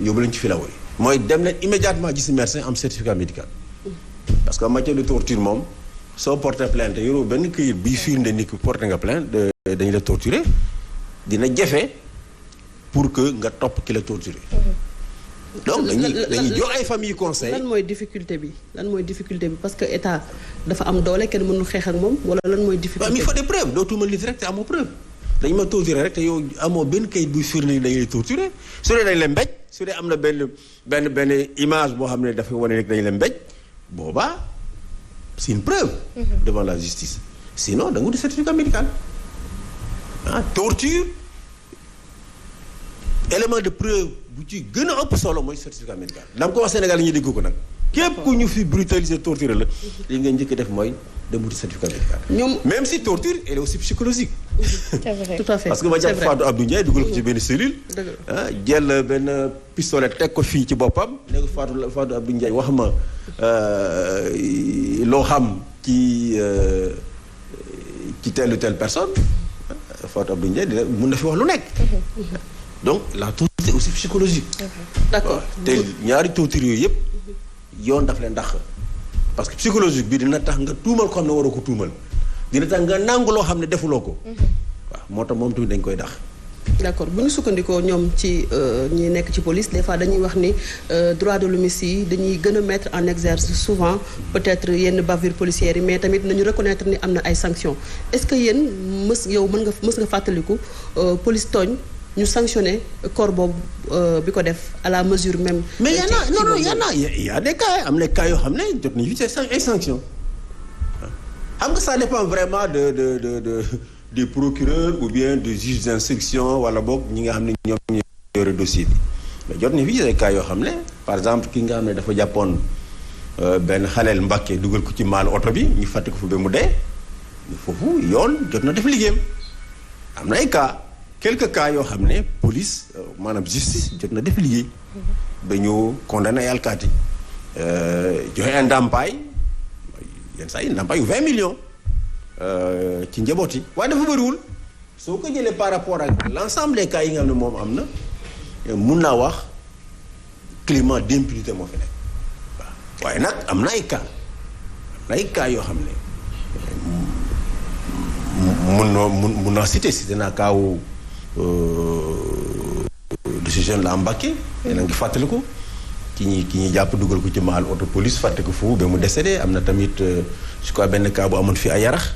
yóbbu leen ci filao yi mooy dem leen immédiatement gis médecin am certificat médical parce que en matière de torture moom soo porté plainte yoroo benn këyit buy firnde ni que porté nga plainte dañu la torturer dina jafe pour que nga topp ki la torturer donc dañuy jox ay famille conseil. lan mooy difficulté bi parce que état dafa am doole kenn mënul xeex ak moom wala lan mooy difficulté bi. il faut des preuves doo tuumal nit rek te amoo preuve dañu ma torturer rek te yow amoo benn kayit buy firnde ni dañu lay torturer su dee dañ la mbéj su dee am na benn image boo xam ne dafa wane rek dañu la mbéj boobaa c'est une preuve. devant la justice sinon da nga wuti certificat médical torture élément de preuve. bu ci gën a ëpp solo mooy certificat médical dama ko wax Sénégal yi ñu dégg ko nag képp ku ñu fi brutaliser torture la li nga njëkk def mooy dem wuti certificat médical même si torture elle est aussi psychologique c'est vrai tout à fait parce que ma jàpp Fatou Abdou Ndiaye dugal ko ci benn cellule jël benn pistolet teg ko fii ci boppam ne ko Fatou Abdou Ndiaye wax ma loo xam ci telle ou telle personne Fatou Abdou Ndiaye mun na fi wax lu nekk donc la torture c'est aussi psychologique. d'accord te ñaari torture yooyu yëpp yoon daf leen dàq parce que psychologique bi dina tax nga tuumal ko xam ne waroo ko tuumal dina tax nga nangu loo xam ne defuloo ko. waaw moo tax moom tamit dañ koy dàq. d'accord bu ñu sukkandikoo ñoom ci ñi nekk ci police des fois dañuy wax ni droit de l'homme yi dañuy gën a mettre en exergue souvent peut-être yenn bavures policières yi mais tamit nañu reconnaître ni am na ay sanctions est-ce que yéen mës nga fàttaliku police tooñ. ñu sanctionné corps boobu bi ko def à la mesure même. mais y a des cas am na cas yoo xam ne jot nañu fi ay sanctions xam nga ça dépend vraiment de des procureurs ou bien des juges d'instruction wala boog ñi nga xam ne ñoom ñu yore dossier bi mais jot nañu fi ay cas yoo xam ne par exemple ki nga xam ne dafa jàppoon benn xaleel Mbàkke dugal ko ci maal oto bi ñu fàtte ko fa ba mu dee foofu yoon jot na def liggéeyam am na ay cas. quelques cas yoo xam ne police maanaam justice jot na def liggéey ba ñu condamné ay alkaati joxe un ndàmpaay yenn saa yi ndàmpaay yu 20 millions ci njaboot yi waaye dafa bëriwul soo ko jëlee par rapport ak l'ensemble des cas yi nga xam ne moom am na mun naa wax climat d'impunité moo fi nekk waaw waaye nag am na ay cas yoo xam ne mun naa citer naa kaawu de ce jeune là Mbacké yéen a ngi fàttaliku ki ñuy jàpp dugal ko ci maal auto police fàtte ko foofu ba mu décédé am na tamit je crois benn cas bu amoon fii ay Yarax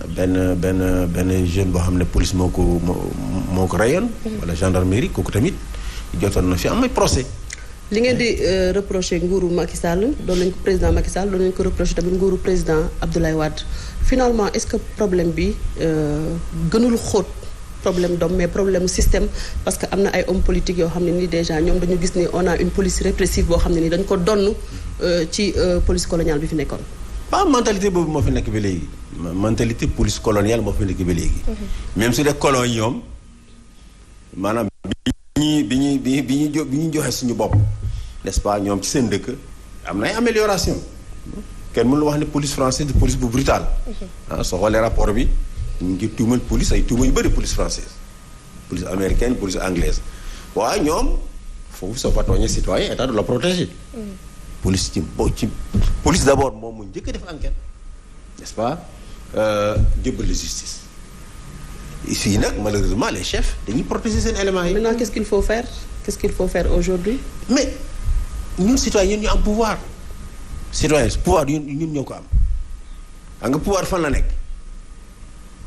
benn jeune boo xam ne police moo ko rayoon wala gendarmerie kooku tamit jotoon na fi am ay procès li ngeen di reprocher nguuru Macky Sall doon nañ ko président Macky Sall doon nañ ko reprocher tamit nguuru président Abdoulaye Wade finalement est-ce que problème bi gënul xóot problème d'homme mais problème système parce que am na ay hommes politiques yoo xam ne ni déjà ñoom dañu gis ni on a une police répressive boo xam ne ni dañ ko donn ci police coloniale bi fi nekkoon. mentalité boobu moo fi nekk ba léegi mentalité police coloniale moo fi nekk ba léegi. même su dee colon yi ñoom maanaam bi ñu joxe suñu bopp n'est-ce pas ñoom ci seen dëkk am na ay amélioration kenn mënul wax ne police française de police bu brutale. soo xoolee rapport bi. ñu ngi tuumal police ay tuuma yu bëri police française police américaine police anglaise waaye ñoom foofu soo fa tooñee citoyen état de la protéger. police ci police d'abord moom mu njëkk a def enquête n'est-ce pas jëbbal la justice fii nag malheureusement les chefs dañuy protéger seen éléments yi. maintenant qu'est-ce qu'il faut faire aujourd'hui mais ñun citoyen ñun ñu am pouvoir citoyen pouvoir ñun ñoo ko am xam nga pouvoir fan la nekk.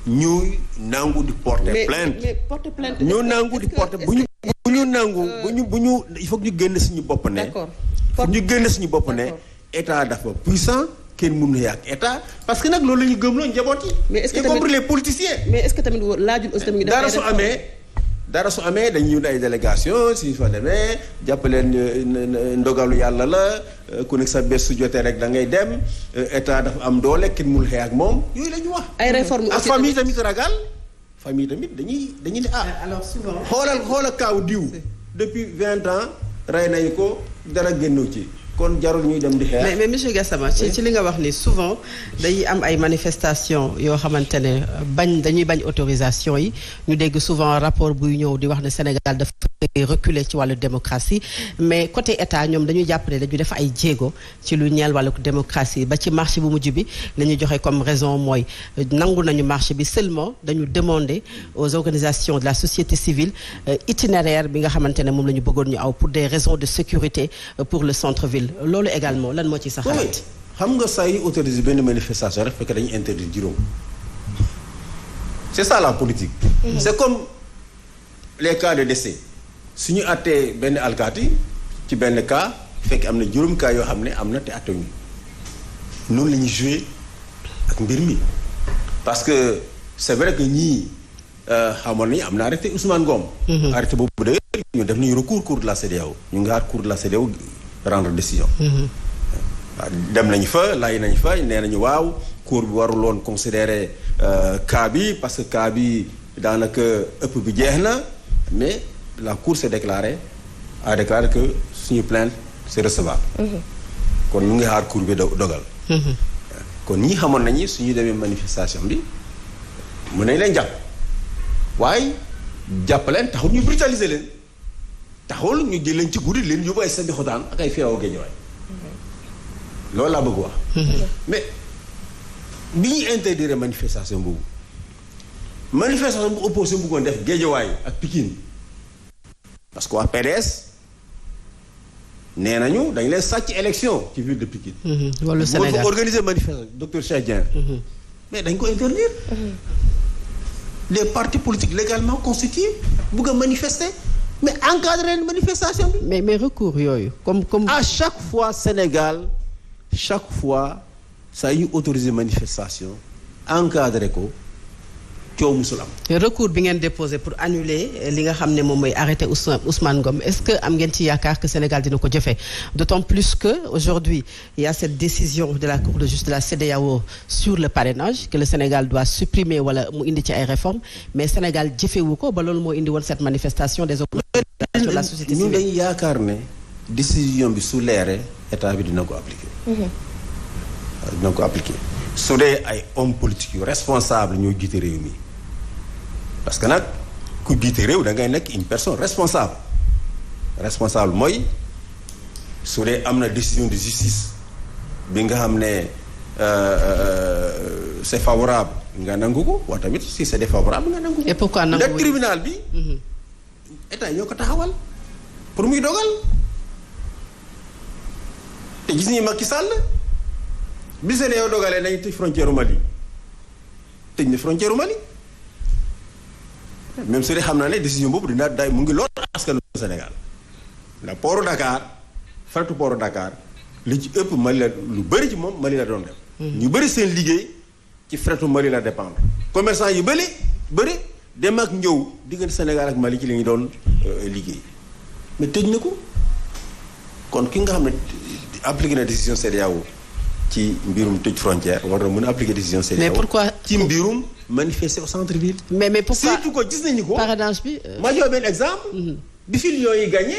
ñuy nangu di porter plainte mais porter plainte ñu nangu di porter bu ñu nangu bu ñu il faut que ñu génn suñu bopp ne ñu génn suñu bopp ne état dafa puissant kenn mënu yàq état parce que nag loolu la ñu gëmloo njaboot yi mais est-ce que y compris les politiciens mais est-ce que tamit laajul aussi tamit dara su amee dañuy yónni ay délégation si fa demee jàppaleen ndogalu yàlla la ku nekk sa bés su jotee rek da ngay dem état dafa am doole kenn mënul xëy ak moom yooyu la ñu wax. ay réformes ak famille tamit ragal famille tamit dañuy ne alors souvent xoolal kaaw diw depuis 20 ans rey nañu ko dara génnu ci kon jarul ñuy dem di xeex. mais monsieur Gassama ci li nga wax ni souvent dañuy am ay manifestations yoo xamante ne dañuy bañ autorisation yi ñu dégg souvent rapport buy ñëw di wax ne Sénégal dafa reculer ci wàllu démocratie mais côté état ñoom dañuy jàpp ne dañu def ay jéego ci lu ñeel wàllu démocratie ba ci marché bu mujj bi la ñuy joxe comme raison mooy nangu nañu marché bi seulement dañu demander aux organisations de la société civile itinéraire bi nga xamante ne moom la ñu bëggoon ñu aw pour des raisons de sécurité pour le centre-ville loolu également lan moo ci sa xalaat. xam nga saa yu autorisé benn manifestation rek fekk dañuy interdire juróom c'est ça la politique. C'est comme les cas de décès su ñu àttee benn alkaati ci benn cas fekk am na juróom cas yoo xam ne am na te àttewuñu noonu la ñuy jouer ak mbir mi parce que c'est vrai que ñii xamoon nañu am na arrêté Ousmane Ngom. arrêté boobu de ñu def nañu recours cour de la CEDEAO ñu ngi xaar cour de la CEDEAO rendre décision. dem nañu fa lay nañu fa nee nañu waaw cour bi warul woon considérer cas bi parce que cas bi daanaka ëpp bi jeex na mais la cour a déclaré que suñu plainte c'est recevable. kon ñu ngi xaar cour bi dogal. kon ñi xamoon nañu suñu demee manifestation bi mën nañ leen jàpp waaye jàpp leen taxul ñu brutaliser leen taxul ñu jël leen ci guddi leen yóbbu ay sandi xotaan ak ay feewu géejawaay loolu laa bëgg wax. mais bi ñuy interdire manifestation boobu manifestation bu opposé bu bëggoon def géejawaay ak Pikine parce que waa PDS nee nañu dañ leen sàcc élection ci ville de Pikine. wala Sénégal moo fa organiser manifestation docteur Cheikh Dieng. mais dañ ko interdire. les partis politiques légalement constitués bëgg a manifester mais encadrer leen manifestation bi. mais recours yooyu comme. à chaque fois Sénégal chaque fois saa yu autorisé manifestation encadré ko coow musul am. recours bi ngeen déposé pour annuler li nga xam ne moom mooy arrêté Ousmane Ngom est-ce que am ngeen ci yaakaar que Sénégal dina ko jëfee d'autant plus que aujourd'hui il y a cette décision de la Cour de justice de la CEDEAO sur le parrainage que le Sénégal doit supprimer wala mu indi ci ay réformes mais Sénégal jëfewu ko ba loolu moo indi woon cette manifestation des organisations de la société civile. ñun dañuy yaakaar ne décision bi su leeree état bi dina ko appliquer. dina ko appliquer su dee ay hommes politiques yu responsable ñoo jiite réew mi parce que nag ku jiite réew da ngay nekk une personne responsable mooy su dee am na décision de justice bi nga xam ne c'est favorable nga nangu ko waaye tamit si c'est défavorable nga nangu ko. et pourquoi nangu ndax tribunal bi. état ñoo ko taxawal pour muy dogal te gis nañu Macky Sall bi seen yow dogalee nañu tëj frontière Mali tëj na frontière Mali même su dee xam naa ne décision boobu dina day mu ngi lool askanu Sénégal ndax pooru Dakar fretu pooru Dakar li ci ëpp Mali la lu bëri ci moom Mali la doon dem. ñu bëri seen liggéey ci fretu Mali la dépendre commerçant yu bëri dem ak ñëw diggante Sénégal ak Mali ci li ñu doon liggéey mais tëj na ko kon ki nga xam ne appliqué na décision CEDEAO ci mbirum tëj frontière war na mën a appliquer décision CEDEAO. mais pourquoi ci mbirum manifester au centre-ville. mais pourquoi surtout ko gis nañu ko. parrainage bi. ma jox benn exemple. bi fi Lions yi gagné.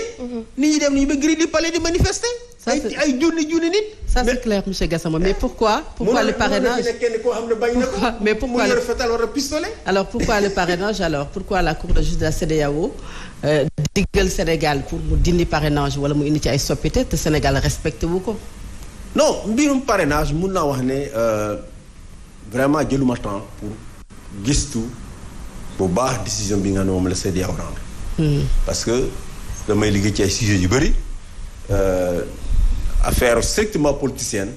nit ñi dem nañu ba grille du palais di manifester. ay junni nit. ça c'est clair monsieur Gassama mais pourquoi le parrainage kenn koo xam ne bañ na ko. mais pourquoi mu yor fetal wala pistolet. alors pourquoi le parrainage pourquoi la Cour de justice de la CEDEAO diggal Sénégal pour mu dindi parrainage wala mu indi ci ay soppite te Sénégal respecté wu ko. non mbirum parrainage mun naa wax ne vraiment jëluma temps pour gistu bu baax décision bi nga xam ne moom la CEDEAO rendre. parce que damay liggéey ci ay sujets yu bëri affaire strictement politicienne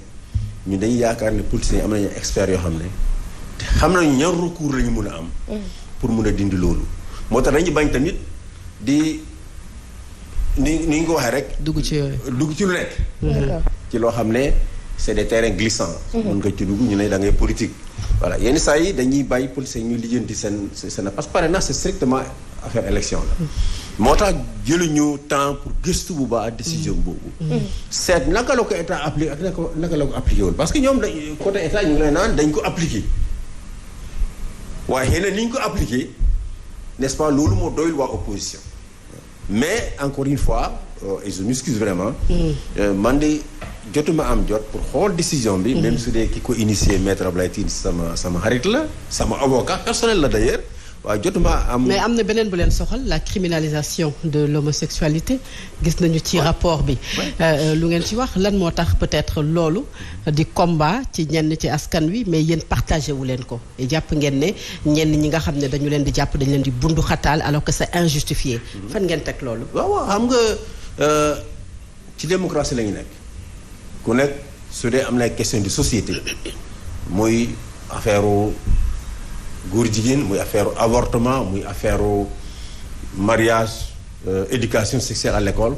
ñu dañuy yaakaar ne politiciens yi am nañu experts yoo xam ne te xam nañu ñan recours la ñu mun a am. pour mun a dindi loolu. moo tax dañuy bañ tamit di ni nga ko waxee rek. dugg ci lu nekk. ci loo xam ne c'est des terrains glissants. mën nga ci dugg ñu ne da ngay politique. voilà yenn saa yi dañuy bàyyi politiciens ñuy lijjanti seen parce que parrainage c'est strictement affaire élection la. moo tax jëluñu temps pour gëstu bu baax décision boobu. seet naka la ko état appliqué ak naka la ko appliqué wul parce que ñoom côté état ñu ngi lay naan dañ ko appliqué waaye xëy na ni ñu ko appliqué n'est-ce pas loolu moo doyul waa opposition mais encore une fois et je m'excuse vraiment. man de jotuma am jot pour xool décision bi. même su dee ki ko initié maître Abdoulaye Tine sama xarit la sama avocat personnel la d'ailleurs waaye jotuma am. mais am na beneen bu leen soxal la criminalisation de l'homosexualité gis nañu ci rapport bi. lu ngeen ci wax lan moo tax peut-être loolu di combat ci ñenn ci askan wi mais yéen partagé wu leen ko jàpp ngeen ne ñenn ñi nga xam ne dañu leen di jàpp dañu leen di bundu xataal alors que c'est injustifié. fan ngeen teg loolu. waaw xam nga ci démocratie la ñu nekk ku nekk su dee am na question de société muy affaire góor jigéen muy affaire avortement muy affaire mariage éducation sexuelle à l'école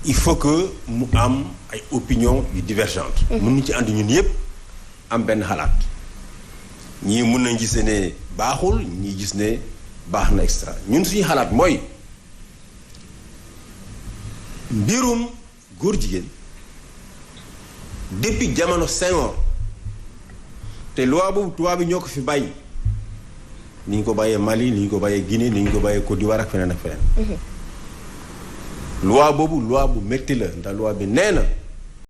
il faut que mu am ay opinions yu divergentes. mën nañu ci ànd ñun yëpp am benn xalaat ñii mën nañ gis ne baaxul ñii gis ne baax na extra ñun suñu xalaat mooy mbirum góor jigéen depuis jamono Senghor te loi boobu tubaab bi ñoo ko fi bàyyi. ni ñu ko bàyyee Mali ni ñu ko bàyyee Guinée ni ñu ko bàyyee Côte d'Ivoire ak feneen ak feneen. loi boobu loi bu métti la ndax loi bi nee na